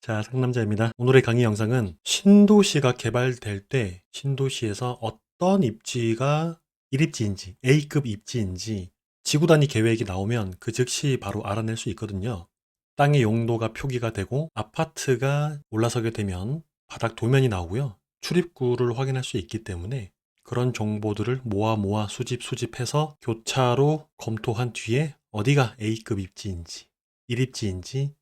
자, 상남자입니다. 오늘의 강의 영상은 신도시가 개발될 때 신도시에서 어떤 입지가 1입지인지, A급 입지인지 지구 단위 계획이 나오면 그 즉시 바로 알아낼 수 있거든요. 땅의 용도가 표기가 되고 아파트가 올라서게 되면 바닥 도면이 나오고요. 출입구를 확인할 수 있기 때문에 그런 정보들을 모아 수집해서 교차로 검토한 뒤에 어디가 A급 입지인지, 1입지인지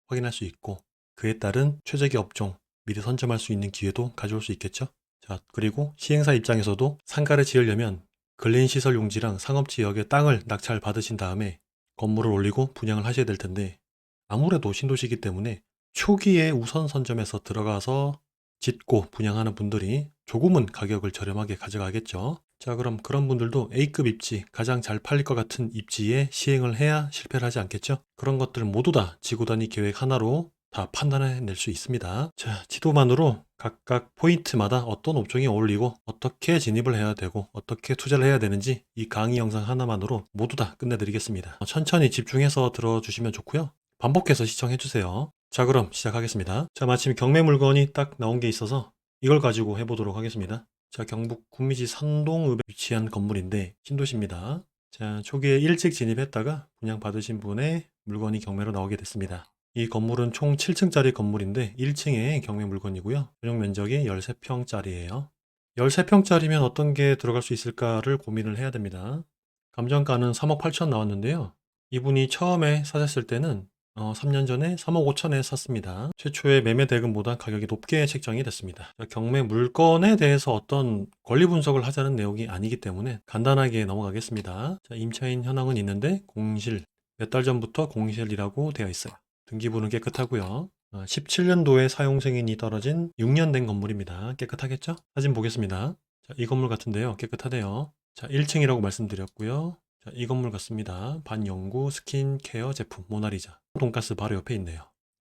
확인할 수 있고 그에 따른 최적의 업종 미리 선점할 수 있는 기회도 가져올 수 있겠죠. 자, 그리고 시행사 입장에서도 상가를 지으려면 근린시설 용지랑 상업지역의 땅을 낙찰 받으신 다음에 건물을 올리고 분양을 하셔야 될 텐데 아무래도 신도시이기 때문에 초기에 우선 선점해서 들어가서 짓고 분양하는 분들이 조금은 가격을 저렴하게 가져가겠죠. 자, 그럼 그런 분들도 A급 입지, 가장 잘 팔릴 것 같은 입지에 시행을 해야 실패를 하지 않겠죠? 그런 것들 모두 다 지구 단위 계획 하나로 다 판단해낼 수 있습니다. 자, 지도만으로 각각 포인트마다 어떤 업종이 어울리고 어떻게 진입을 해야 되고 어떻게 투자를 해야 되는지 이 강의 영상 하나만으로 모두 다 끝내드리겠습니다. 천천히 집중해서 들어주시면 좋고요. 반복해서 시청해주세요. 자, 그럼 시작하겠습니다. 자, 마침 경매 물건이 딱 나온 게 있어서 이걸 가지고 해보도록 하겠습니다. 자, 경북 구미시 선동읍에 위치한 건물인데 신도시입니다. 자, 초기에 일찍 진입했다가 분양 받으신 분의 물건이 경매로 나오게 됐습니다. 이 건물은 총 7층짜리 건물인데 1층에 경매 물건이고요. 전용 면적이 13평짜리예요. 13평짜리면 어떤 게 들어갈 수 있을까를 고민을 해야 됩니다. 감정가는 3억 8천 나왔는데요. 이분이 처음에 사셨을 때는 3년 전에 3억 5천에 샀습니다. 최초의 매매 대금보다 가격이 높게 책정이 됐습니다. 경매 물건에 대해서 어떤 권리 분석을 하자는 내용이 아니기 때문에 간단하게 넘어가겠습니다. 자, 임차인 현황은 있는데 공실, 몇 달 전부터 공실이라고 되어 있어요. 등기부는 깨끗하고요. 17년도에 사용 승인이 떨어진 6년 된 건물입니다. 깨끗하겠죠? 사진 보겠습니다. 자, 이 건물 같은데요. 깨끗하네요. 자, 1층이라고 말씀드렸고요. 자, 이 건물 같습니다. 반영구 스킨케어 제품 모나리자. 돈가스 바로 옆에 있네요.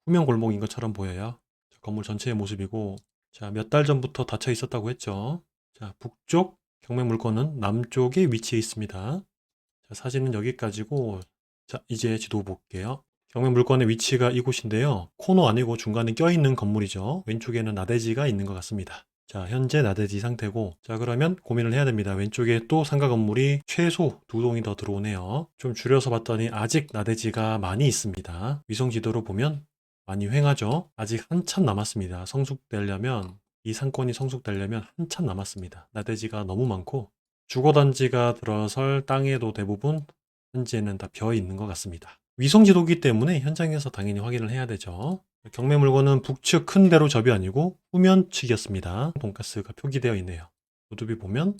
후면 골목인 것처럼 보여요. 자, 건물 전체의 모습이고, 자, 몇 달 전부터 닫혀 있었다고 했죠. 자, 북쪽 경매 물건은 남쪽에 위치해 있습니다. 자, 사진은 여기까지고, 자, 이제 지도 볼게요. 경매 물건의 위치가 이곳인데요. 코너 아니고 중간에 껴있는 건물이죠. 왼쪽에는 나대지가 있는 것 같습니다. 자, 현재 나대지 상태고, 자, 그러면 고민을 해야 됩니다. 왼쪽에 또 상가 건물이 최소 2동이 더 들어오네요. 좀 줄여서 봤더니 아직 나대지가 많이 있습니다. 위성 지도로 보면 많이 횡하죠. 아직 한참 남았습니다. 성숙되려면, 이 상권이 성숙되려면 한참 남았습니다. 나대지가 너무 많고, 주거단지가 들어설 땅에도 대부분 현재는 다 비어 있는 것 같습니다. 위성 지도기 때문에 현장에서 당연히 확인을 해야 되죠. 경매 물건은 북측 큰 대로 접이 아니고 후면 측이었습니다. 돈가스가 표기되어 있네요. 노드비 보면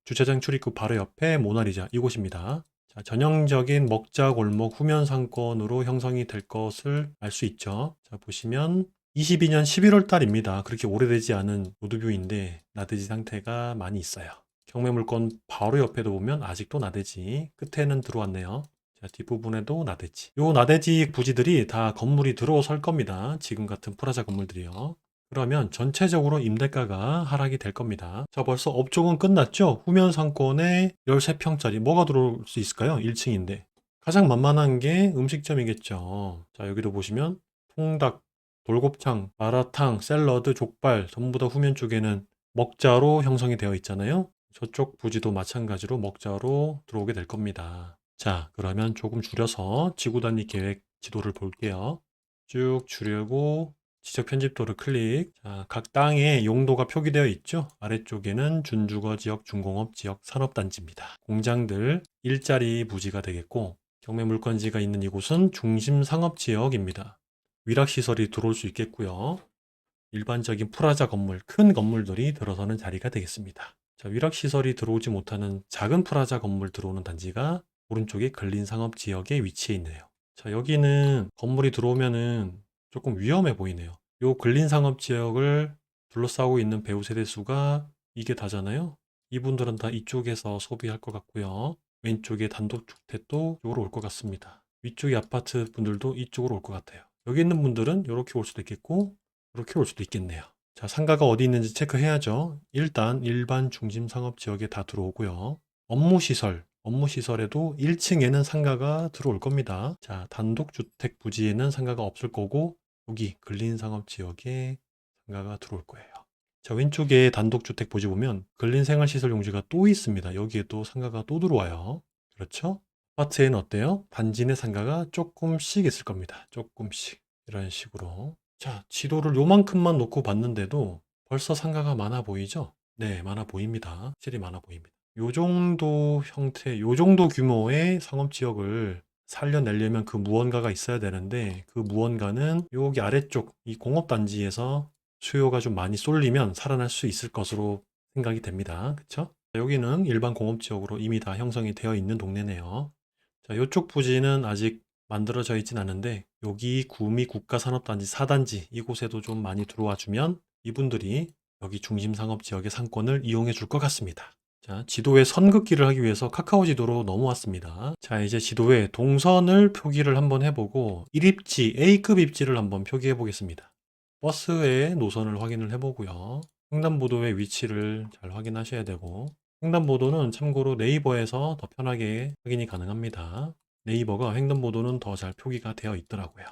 주차장 출입구 바로 옆에 모나리자 이곳입니다. 자, 전형적인 먹자 골목 후면 상권으로 형성이 될 것을 알 수 있죠. 자, 보시면 22년 11월 달입니다. 그렇게 오래되지 않은 로드뷰인데 나대지 상태가 많이 있어요. 경매 물건 바로 옆에도 보면 아직도 나대지 끝에는 들어왔네요. 자, 뒷부분에도 나대지. 요 나대지 부지들이 다 건물이 들어설 겁니다. 지금 같은 프라자 건물들이요. 그러면 전체적으로 임대가가 하락이 될 겁니다. 자, 벌써 업종은 끝났죠? 후면 상권에 13평짜리 뭐가 들어올 수 있을까요? 1층인데. 가장 만만한 게 음식점이겠죠. 자, 여기도 보시면 통닭, 돌곱창, 마라탕, 샐러드, 족발 전부 다 후면 쪽에는 먹자로 형성이 되어 있잖아요. 저쪽 부지도 마찬가지로 먹자로 들어오게 될 겁니다. 자, 그러면 조금 줄여서 지구 단위 계획 지도를 볼게요. 쭉 줄이고 지적 편집도를 클릭. 자, 각 땅의 용도가 표기되어 있죠. 아래쪽에는 준주거 지역, 준공업 지역, 산업단지입니다. 공장들 일자리 부지가 되겠고 경매 물건지가 있는 이곳은 중심 상업 지역입니다. 위락시설이 들어올 수 있겠고요. 일반적인 프라자 건물, 큰 건물들이 들어서는 자리가 되겠습니다. 자, 위락시설이 들어오지 못하는 작은 프라자 건물 들어오는 단지가 오른쪽에 근린상업 지역에 위치해 있네요. 자, 여기는 건물이 들어오면은 조금 위험해 보이네요. 요 근린상업 지역을 둘러싸고 있는 배우 세대 수가 이게 다잖아요. 이분들은 다 이쪽에서 소비할 것 같고요. 왼쪽에 단독주택도 이쪽으로 올 것 같습니다. 위쪽의 아파트 분들도 이쪽으로 올 것 같아요. 여기 있는 분들은 이렇게 올 수도 있겠고 이렇게 올 수도 있겠네요. 자, 상가가 어디 있는지 체크해야죠. 일단 일반 중심 상업 지역에 다 들어오고요. 업무시설에도 1층에는 상가가 들어올 겁니다. 자, 단독주택 부지에는 상가가 없을 거고 여기 근린상업지역에 상가가 들어올 거예요. 자, 왼쪽에 단독주택 보지 보면 근린생활시설용지가 또 있습니다. 여기에 또 상가가 또 들어와요. 그렇죠? 아파트에는 어때요? 단지 내 상가가 조금씩 있을 겁니다. 조금씩. 이런 식으로. 자, 지도를 요만큼만 놓고 봤는데도 벌써 상가가 많아 보이죠? 네, 많아 보입니다. 확실히 많아 보입니다. 요 정도 형태, 요 정도 규모의 상업지역을 살려내려면 그 무언가가 있어야 되는데 그 무언가는 여기 아래쪽 이 공업단지에서 수요가 좀 많이 쏠리면 살아날 수 있을 것으로 생각이 됩니다. 그쵸? 여기는 일반 공업지역으로 이미 다 형성이 되어 있는 동네네요. 자, 이쪽 부지는 아직 만들어져 있진 않은데 여기 구미 국가산업단지 4단지 이곳에도 좀 많이 들어와 주면 이분들이 여기 중심상업지역의 상권을 이용해 줄 것 같습니다. 자, 지도에 선긋기를 하기 위해서 카카오 지도로 넘어왔습니다. 자, 이제 지도에 동선을 표기를 한번 해보고 1입지, A급 입지를 한번 표기해 보겠습니다. 버스의 노선을 확인을 해보고요. 횡단보도의 위치를 잘 확인하셔야 되고 횡단보도는 참고로 네이버에서 더 편하게 확인이 가능합니다. 네이버가 횡단보도는 더 잘 표기가 되어 있더라고요.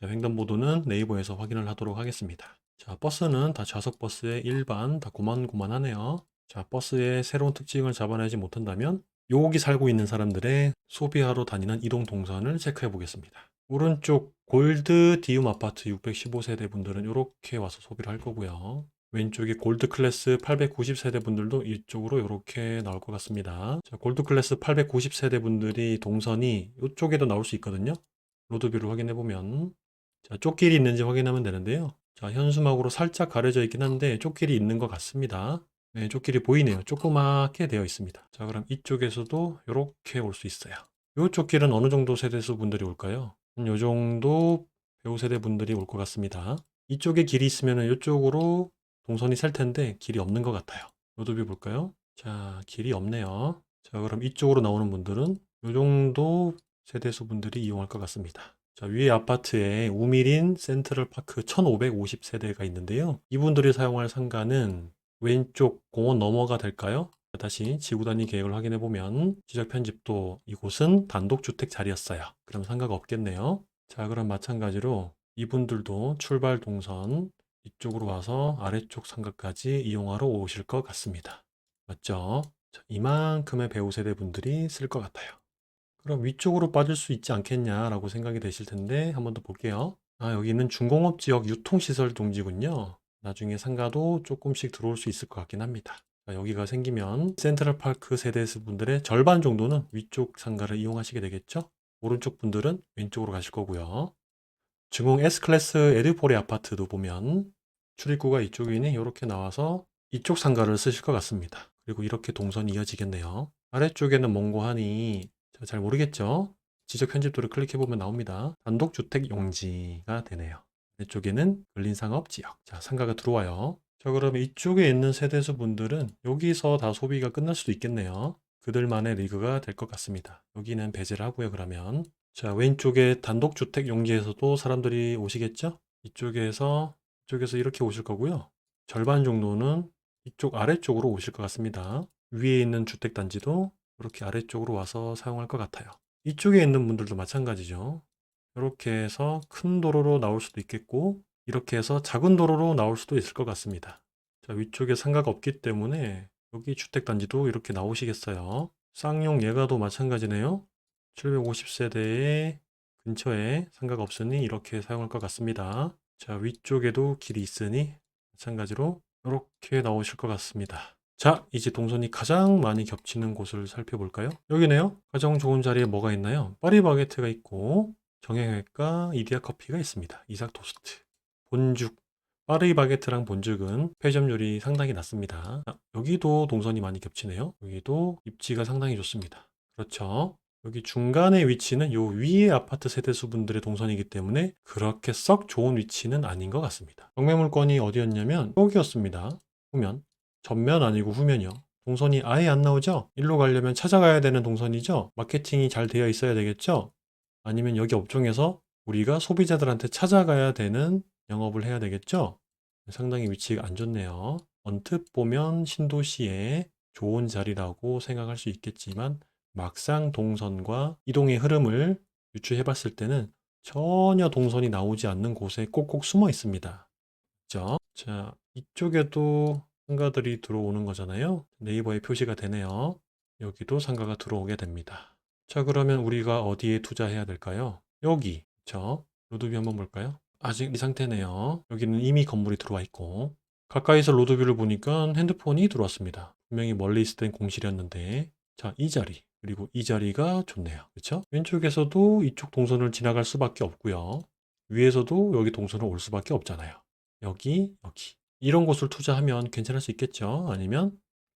자, 횡단보도는 네이버에서 확인을 하도록 하겠습니다. 자, 버스는 다 좌석 버스의 일반 다 고만고만하네요. 자, 버스의 새로운 특징을 잡아내지 못한다면 여기 살고 있는 사람들의 소비하러 다니는 이동 동선을 체크해 보겠습니다. 오른쪽 골드 디움 아파트 615세대 분들은 이렇게 와서 소비를 할 거고요. 왼쪽에 골드 클래스 890세대 분들도 이쪽으로 이렇게 나올 것 같습니다. 자, 골드 클래스 890세대 분들이 동선이 이쪽에도 나올 수 있거든요. 로드뷰를 확인해 보면 자, 쪽길이 있는지 확인하면 되는데요. 자, 현수막으로 살짝 가려져 있긴 한데 쪽길이 있는 것 같습니다. 네, 쪽길이 보이네요. 조그맣게 되어 있습니다. 자, 그럼 이쪽에서도 이렇게 올 수 있어요. 이쪽 길은 어느 정도 세대수 분들이 올까요? 요 정도 배우 세대 분들이 올 것 같습니다. 이쪽에 길이 있으면 이쪽으로 동선이 셀 텐데 길이 없는 것 같아요. 로드뷰 볼까요? 자, 길이 없네요. 자, 그럼 이쪽으로 나오는 분들은 이 정도 세대수 분들이 이용할 것 같습니다. 자, 위에 아파트에 우미린 센트럴파크 1550세대가 있는데요. 이분들이 사용할 상가는 왼쪽 공원 너머가 될까요? 다시 지구 단위 계획을 확인해 보면 지적 편집도 이곳은 단독주택 자리였어요. 그럼 상가가 없겠네요. 자, 그럼 마찬가지로 이분들도 출발 동선 이쪽으로 와서 아래쪽 상가까지 이용하러 오실 것 같습니다. 맞죠? 자, 이만큼의 배우 세대 분들이 쓸 것 같아요. 그럼 위쪽으로 빠질 수 있지 않겠냐라고 생각이 되실 텐데 한번 더 볼게요. 아, 여기는 중공업 지역 유통시설 동지군요. 나중에 상가도 조금씩 들어올 수 있을 것 같긴 합니다. 자, 여기가 생기면 센트럴파크 세대수 분들의 절반 정도는 위쪽 상가를 이용하시게 되겠죠? 오른쪽 분들은 왼쪽으로 가실 거고요. 중공 S클래스 에드포레 아파트도 보면 출입구가 이쪽이니 이렇게 나와서 이쪽 상가를 쓰실 것 같습니다. 그리고 이렇게 동선이 이어지겠네요. 아래쪽에는 뭔고 하니 잘 모르겠죠? 지적 편집도를 클릭해보면 나옵니다. 단독주택 용지가 되네요. 이쪽에는 근린상업지역. 자, 상가가 들어와요. 자, 그러면 이쪽에 있는 세대수 분들은 여기서 다 소비가 끝날 수도 있겠네요. 그들만의 리그가 될 것 같습니다. 여기는 배제를 하고요, 그러면. 자, 왼쪽에 단독주택 용지에서도 사람들이 오시겠죠? 이쪽에서 이렇게 오실 거고요. 절반 정도는 이쪽 아래쪽으로 오실 것 같습니다. 위에 있는 주택단지도 이렇게 아래쪽으로 와서 사용할 것 같아요. 이쪽에 있는 분들도 마찬가지죠. 이렇게 해서 큰 도로로 나올 수도 있겠고, 이렇게 해서 작은 도로로 나올 수도 있을 것 같습니다. 자, 위쪽에 상가가 없기 때문에 여기 주택단지도 이렇게 나오시겠어요. 쌍용 예가도 마찬가지네요. 750세대의 근처에 상가가 없으니 이렇게 사용할 것 같습니다. 자, 위쪽에도 길이 있으니 마찬가지로 이렇게 나오실 것 같습니다. 자, 이제 동선이 가장 많이 겹치는 곳을 살펴볼까요? 여기네요. 가장 좋은 자리에 뭐가 있나요? 파리바게트가 있고 정형외과 이디야 커피가 있습니다. 이삭 토스트, 본죽, 파리바게트랑 본죽은 폐점률이 상당히 낮습니다. 아, 여기도 동선이 많이 겹치네요. 여기도 입지가 상당히 좋습니다. 그렇죠. 여기 중간에 위치는 요 위에 아파트 세대수 분들의 동선이기 때문에 그렇게 썩 좋은 위치는 아닌 것 같습니다. 경매물건이 어디였냐면 여기였습니다. 후면. 전면 아니고 후면이요. 동선이 아예 안 나오죠? 일로 가려면 찾아가야 되는 동선이죠? 마케팅이 잘 되어 있어야 되겠죠? 아니면 여기 업종에서 우리가 소비자들한테 찾아가야 되는 영업을 해야 되겠죠? 상당히 위치가 안 좋네요. 언뜻 보면 신도시에 좋은 자리라고 생각할 수 있겠지만 막상 동선과 이동의 흐름을 유추해 봤을 때는 전혀 동선이 나오지 않는 곳에 꼭꼭 숨어 있습니다. 그죠? 자, 이쪽에도 상가들이 들어오는 거잖아요. 네이버에 표시가 되네요. 여기도 상가가 들어오게 됩니다. 자, 그러면 우리가 어디에 투자해야 될까요? 여기. 그쵸? 로드뷰 한번 볼까요? 아직 이 상태네요. 여기는 이미 건물이 들어와 있고, 가까이서 로드뷰를 보니까 핸드폰이 들어왔습니다. 분명히 멀리 있을 땐 공실이었는데, 자, 이 자리, 그리고 이 자리가 좋네요. 그쵸? 왼쪽에서도 이쪽 동선을 지나갈 수밖에 없고요. 위에서도 여기 동선을 올 수밖에 없잖아요. 여기, 여기. 이런 곳을 투자하면 괜찮을 수 있겠죠? 아니면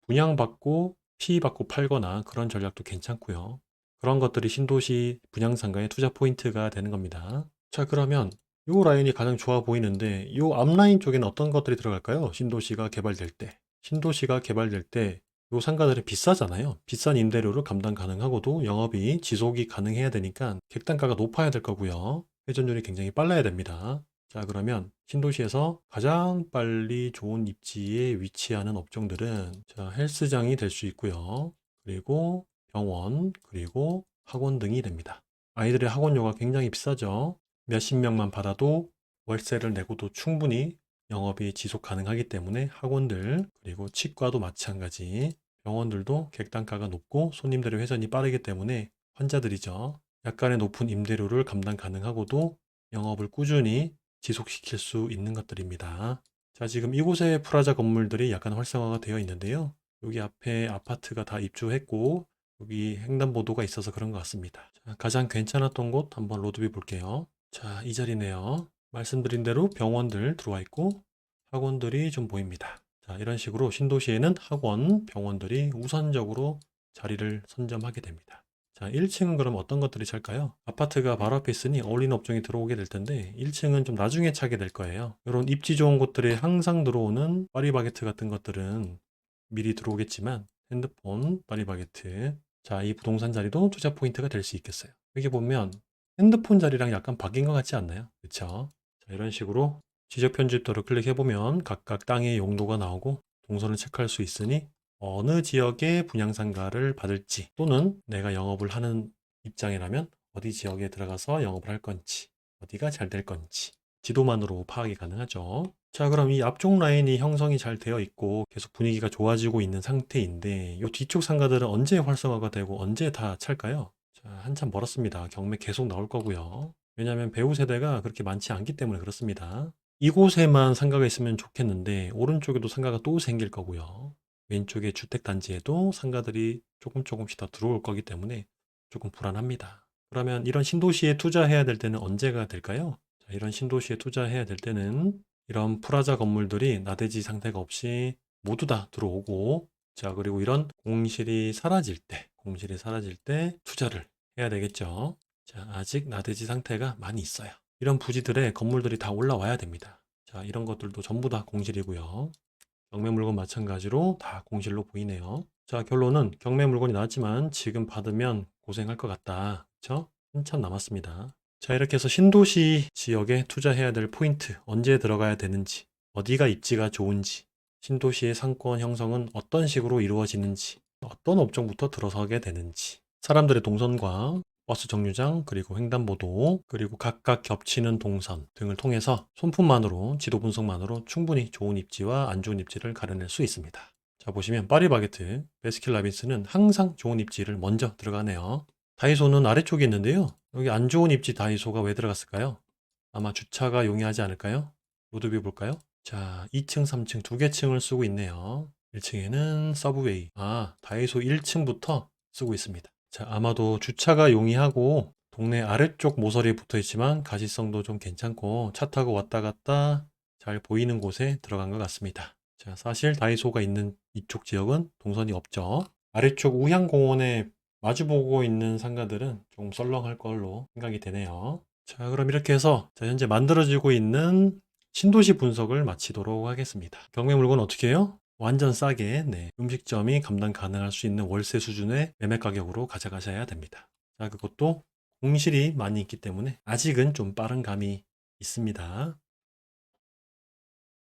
분양받고 피받고 팔거나 그런 전략도 괜찮고요. 그런 것들이 신도시 분양상가의 투자 포인트가 되는 겁니다. 자, 그러면 이 라인이 가장 좋아 보이는데 이 앞라인 쪽에는 어떤 것들이 들어갈까요? 신도시가 개발될 때. 신도시가 개발될 때 이 상가들이 비싸잖아요. 비싼 임대료를 감당 가능하고도 영업이 지속이 가능해야 되니까 객단가가 높아야 될 거고요. 회전율이 굉장히 빨라야 됩니다. 자, 그러면 신도시에서 가장 빨리 좋은 입지에 위치하는 업종들은 자, 헬스장이 될 수 있고요. 그리고 병원, 그리고 학원 등이 됩니다. 아이들의 학원료가 굉장히 비싸죠. 몇십 명만 받아도 월세를 내고도 충분히 영업이 지속 가능하기 때문에 학원들, 그리고 치과도 마찬가지, 병원들도 객단가가 높고 손님들의 회전이 빠르기 때문에 환자들이죠. 약간의 높은 임대료를 감당 가능하고도 영업을 꾸준히 지속시킬 수 있는 것들입니다. 자, 지금 이곳의 프라자 건물들이 약간 활성화가 되어 있는데요. 여기 앞에 아파트가 다 입주했고 여기 횡단보도가 있어서 그런 것 같습니다. 자, 가장 괜찮았던 곳 한번 로드뷰 볼게요. 자, 이 자리네요. 말씀드린 대로 병원들 들어와 있고 학원들이 좀 보입니다. 자, 이런 식으로 신도시에는 학원, 병원들이 우선적으로 자리를 선점하게 됩니다. 자, 1층은 그럼 어떤 것들이 찰까요? 아파트가 바로 앞에 있으니 어울리는 업종이 들어오게 될 텐데 1층은 좀 나중에 차게 될 거예요. 이런 입지 좋은 곳들에 항상 들어오는 파리바게트 같은 것들은 미리 들어오겠지만 핸드폰, 파리바게트, 자, 이 부동산 자리도 투자 포인트가 될 수 있겠어요. 여기 보면 핸드폰 자리랑 약간 바뀐 것 같지 않나요? 그쵸? 자, 이런 식으로 지적 편집도를 클릭해보면 각각 땅의 용도가 나오고 동선을 체크할 수 있으니 어느 지역의 분양상가를 받을지 또는 내가 영업을 하는 입장이라면 어디 지역에 들어가서 영업을 할 건지 어디가 잘 될 건지 지도만으로 파악이 가능하죠. 자, 그럼 이 앞쪽 라인이 형성이 잘 되어 있고 계속 분위기가 좋아지고 있는 상태인데 이 뒤쪽 상가들은 언제 활성화가 되고 언제 다 찰까요? 자, 한참 멀었습니다. 경매 계속 나올 거고요. 왜냐하면 배우 세대가 그렇게 많지 않기 때문에 그렇습니다. 이곳에만 상가가 있으면 좋겠는데 오른쪽에도 상가가 또 생길 거고요. 왼쪽의 주택단지에도 상가들이 조금씩 더 들어올 거기 때문에 조금 불안합니다. 그러면 이런 신도시에 투자해야 될 때는 언제가 될까요? 자, 이런 신도시에 투자해야 될 때는 이런 프라자 건물들이 나대지 상태가 없이 모두 다 들어오고 자, 그리고 이런 공실이 사라질 때 투자를 해야 되겠죠. 자, 아직 나대지 상태가 많이 있어요. 이런 부지들에 건물들이 다 올라와야 됩니다. 자, 이런 것들도 전부 다 공실이고요. 경매 물건 마찬가지로 다 공실로 보이네요. 자, 결론은 경매 물건이 나왔지만 지금 받으면 고생할 것 같다. 그쵸? 한참 남았습니다. 자, 이렇게 해서 신도시 지역에 투자해야 될 포인트, 언제 들어가야 되는지, 어디가 입지가 좋은지, 신도시의 상권 형성은 어떤 식으로 이루어지는지, 어떤 업종부터 들어서게 되는지, 사람들의 동선과 버스 정류장, 그리고 횡단보도, 그리고 각각 겹치는 동선 등을 통해서 손품만으로, 지도 분석만으로 충분히 좋은 입지와 안 좋은 입지를 가려낼 수 있습니다. 자, 보시면 파리바게트, 베스킨라빈스는 항상 좋은 입지를 먼저 들어가네요. 다이소는 아래쪽에 있는데요. 여기 안 좋은 입지 다이소가 왜 들어갔을까요? 아마 주차가 용이하지 않을까요? 로드뷰 볼까요? 자, 2층, 3층 두 개 층을 쓰고 있네요. 1층에는 서브웨이, 다이소 1층부터 쓰고 있습니다. 자, 아마도 주차가 용이하고 동네 아래쪽 모서리에 붙어 있지만 가시성도 좀 괜찮고 차 타고 왔다 갔다 잘 보이는 곳에 들어간 것 같습니다. 자, 사실 다이소가 있는 이쪽 지역은 동선이 없죠. 아래쪽 우향공원에 마주보고 있는 상가들은 조금 썰렁할 걸로 생각이 되네요. 자, 그럼 이렇게 해서 현재 만들어지고 있는 신도시 분석을 마치도록 하겠습니다. 경매 물건 어떻게 해요? 완전 싸게 음식점이 감당 가능할 수 있는 월세 수준의 매매 가격으로 가져가셔야 됩니다. 자, 그것도 공실이 많이 있기 때문에 아직은 좀 빠른 감이 있습니다.